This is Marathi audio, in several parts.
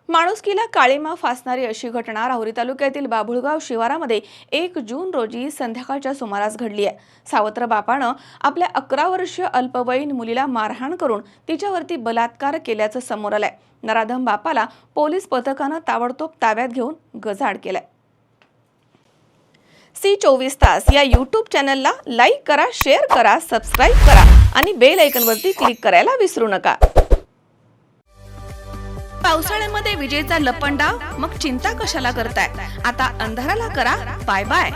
माणुसकीला काळीमा फासणारी अशी घटना राहुरी तालुक्यातील बाभुळगाव शिवारामध्ये 1 जून रोजी संध्याकाळच्या सुमारास घडली आहे। सावत्र बापानं आपल्या 11 वर्षीय अल्पवयीन मुलीला मारहाण करून तिच्यावरती बलात्कार केल्याचं समोर आलंय। नराधम बापाला पोलीस पथकानं ताबडतोब ताब्यात घेऊन गजाआड केलाय। C24 तास या YouTube चॅनलला लाईक करा, शेअर करा, सबस्क्राइब करा आणि बेल आयकॉनवरती क्लिक करायला विसरू नका। पावसाळ्यामध्ये विजेचा लपंडाव, मग चिंता कशाला करताय? आता अंधाराला करा बाय बाय।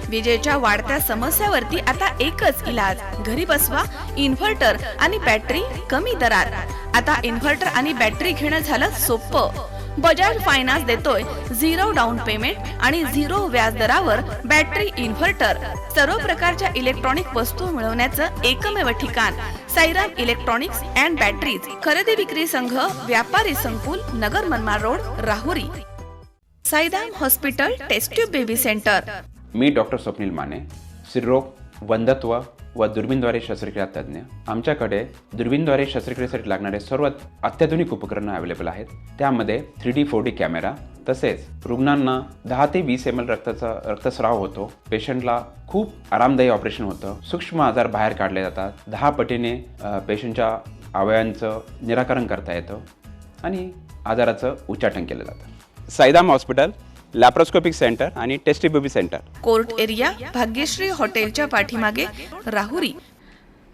विजेच्या वाढत्या समस्यावरती आता एकच इलाज, घरी बसवा इन्व्हर्टर आणि बॅटरी कमी दरात। आता इन्व्हर्टर आणि बॅटरी घेणं झालं सोपं। बजाज फायनान्स देतोय 0 डाऊन पेमेंट आणि 0 व्याज दरावर बॅटरी इन्व्हर्टर। सर्व प्रकारच्या इलेक्ट्रॉनिक वस्तू मिळवण्याचं एकमेव ठिकाण साईराम इलेक्ट्रॉनिक्स अँड बॅटरीज। खरेदी विक्री संघ, व्यापारी संकुल, Nagar Manmad road, Rahuri. Sairam hospital test tube baby centre. मी डॉक्टर स्वप्नील माने, स्त्रीरोग, वंध्यत्व व दुर्बीणद्वारे शस्त्रक्रिया तज्ञ। आमच्याकडे दुर्बीणद्वारे शस्त्रक्रियेसाठी लागणारे सर्व अत्याधुनिक उपकरणं अवेलेबल आहेत। त्यामध्ये 3D 4D कॅमेरा, तसेच रुग्णांना 10 ते 20 ml रक्तस्राव होतो। पेशंटला खूप आरामदायी ऑपरेशन होतं। सूक्ष्म आजार बाहेर काढले जातात। 10 पटीने पेशंटच्या अवयवांचं निराकरण करता येतं आणि आजाराचं उच्चाटन केलं जातं। साईराम हॉस्पिटल, लॅप्रोस्कोपिक सेंटर आणि test baby centre, court area, Bhagyashri हॉटेलच्या पाठीमागे, राहुरी।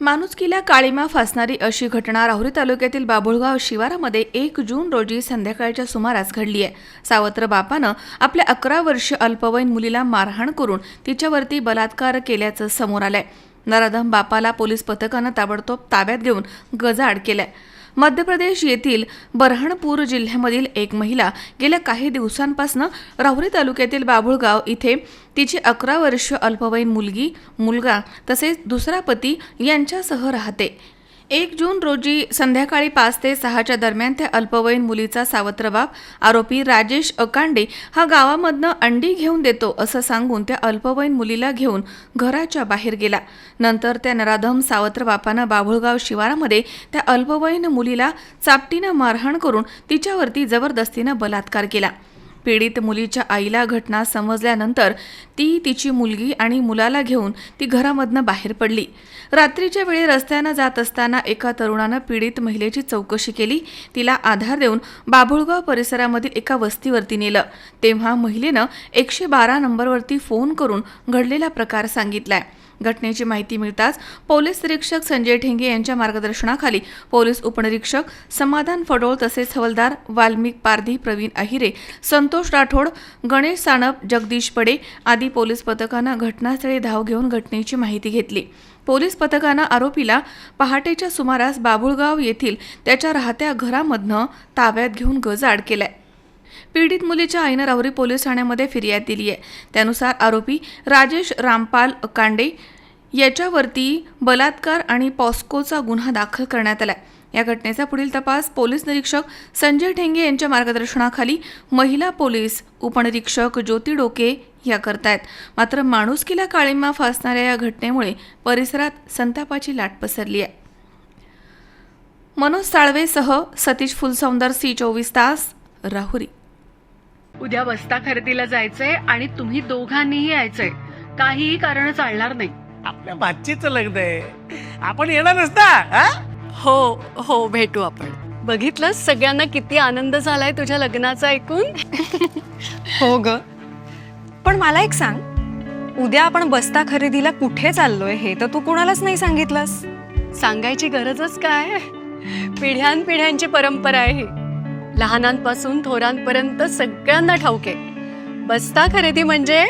माणुसकीला काळीमा फासणारी अशी घटना राहुरी तालुक्यातील बाभुळगाव शिवारामध्ये 1 जून रोजी संध्याकाळच्या सुमारास घडली आहे। सावत्र बापानं आपल्या 11 वर्षीय अल्पवयीन मुलीला मारहाण करून तिच्यावरती बलात्कार केल्याचं समोर आलंय। नराधम बापाला पोलीस पथकानं ताबडतोब ताब्यात घेऊन गजाआड केलाय। मध्य प्रदेश येथील बरहणपूर जिल्ह्यामधील एक महिला गेल्या काही दिवसांपासून राहुरी तालुक्यातील बाभुळगाव इथे तिची 11 वर्षीय अल्पवयीन मुलगी, मुलगा तसेच दुसरा पती यांच्यासह राहते। 1 जून रोजी संध्याकाळी 5 ते 6च्या दरम्यान त्या अल्पवयीन मुलीचा सावत्र बाप आरोपी राजेश अकांडे हा गावामधनं अंडी घेऊन देतो असं सांगून त्या अल्पवयीन मुलीला घेऊन घराच्या बाहेर गेला। नंतर त्या नराधम सावत्र बापानं बाभुळगाव शिवारामध्ये त्या अल्पवयीन मुलीला चापटीनं मारहाण करून तिच्यावरती जबरदस्तीनं बलात्कार केला। पीडित मुलीच्या आईला घटना समजल्यानंतर ती तिची मुलगी आणि मुलाला घेऊन ती घरामधनं बाहेर पडली। रात्रीच्या वेळी रस्त्यानं जात असताना एका तरुणानं पीडित महिलेची चौकशी केली। तिला आधार देऊन बाभुळगाव परिसरामधील एका वस्तीवरती नेलं। तेव्हा महिलेनं 112 नंबरवरती फोन करून घडलेला प्रकार सांगितलाय। घटनेची माहिती मिळताच पोलीस निरीक्षक संजय ठेंगे यांच्या मार्गदर्शनाखाली पोलीस उपनिरीक्षक समाधान फडोळ तसेच हवालदार वाल्मिक पारधी, प्रवीण अहिरे, संतोष राठोड, गणेश सानप, जगदीश पडे आदी पोलीस पथकानं घटनास्थळी धाव घेऊन घटनेची माहिती घेतली। पोलीस पथकानं आरोपीला पहाटेच्या सुमारास बाभुळगाव येथील त्याच्या राहत्या घरामधनं ताब्यात घेऊन गजाआड केलाय। पीडित मुलीच्या आईनं राहुरी पोलीस ठाण्यामध्ये फिर्याद दिली आहे। त्यानुसार आरोपी राजेश रामपाल अकांडे याच्यावरती बलात्कार आणि पॉस्कोचा गुन्हा दाखल करण्यात आलाय। या घटनेचा पुढील तपास पोलीस निरीक्षक संजय ठेंगे यांच्या मार्गदर्शनाखाली महिला पोलीस उपनिरीक्षक ज्योती डोके या करतायत। मात्र माणुसकीला काळीमा फासणाऱ्या या घटनेमुळे परिसरात संतापाची लाट पसरली आहे। मनोज साळवेसह सतीश फुलसौंदर, C24 तास, राहुरी। उद्या बस्ता खरेदीला जायचंय आणि तुम्ही दोघांनीही यायचंय। काहीही कारण चालणार नाही। आपल्या बाच्चीचं लग्न आहे, आपण येणार नसता? हो हो, भेटू आपण। बघितलं सगळ्यांना किती आनंद झालाय तुझ्या लग्नाचा ऐकून। हो ग, पण मला एक सांग, उद्या आपण बस्ता खरेदीला कुठे चाललोय हे तर तू कोणालाच नाही सांगितलंस। सांगायची गरजच काय? पिढ्यानपिढ्यांची परंपरा आहे। लहानांपासून थोरांपर्यंत सगळ्यांना ठाऊक आहे, बस्ता खरेदी म्हणजे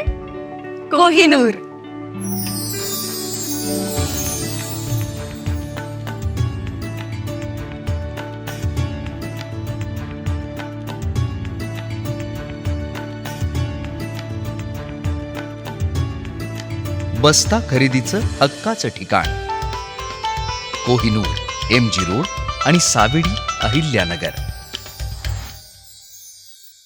कोहिनूर। बस्ता खरेदीचं हक्काचं ठिकाण, कोहिनूर, MG रोड आणि सावेडी, अहिल्यानगर।